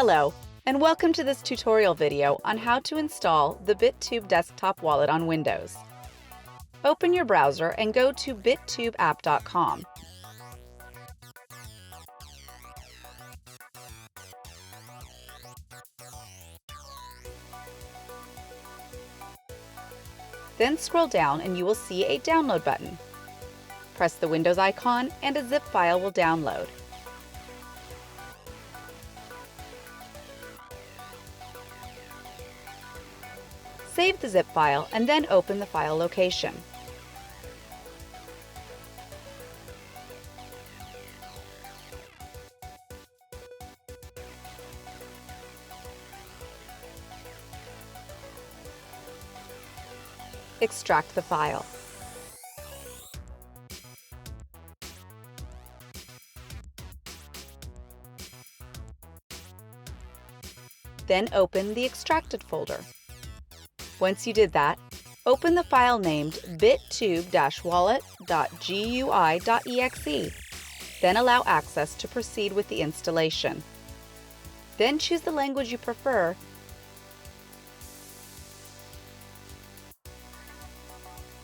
Hello, and welcome to this tutorial video on how to install the BitTube desktop wallet on Windows. Open your browser and go to bittubeapp.com. Then scroll down and you will see a download button. Press the Windows icon and a zip file will download. Save the zip file and then open the file location. Extract the file. Then open the extracted folder. Once you did that, open the file named bittube-wallet.gui.exe. Then allow access to proceed with the installation. Then choose the language you prefer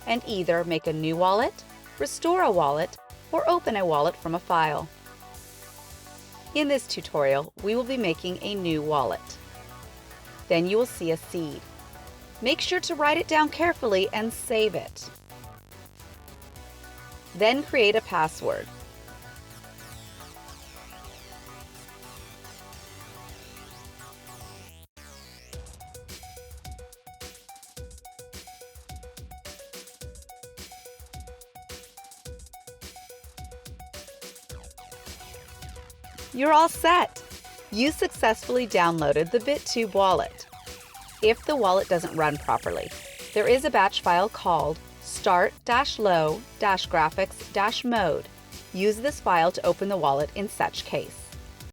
and either make a new wallet, restore a wallet, or open a wallet from a file. In this tutorial, we will be making a new wallet. Then you will see a seed. Make sure to write it down carefully and save it. Then create a password. You're all set! You successfully downloaded the BitTube wallet. If the wallet doesn't run properly, there is a batch file called start-low-graphics-mode. Use this file to open the wallet in such case.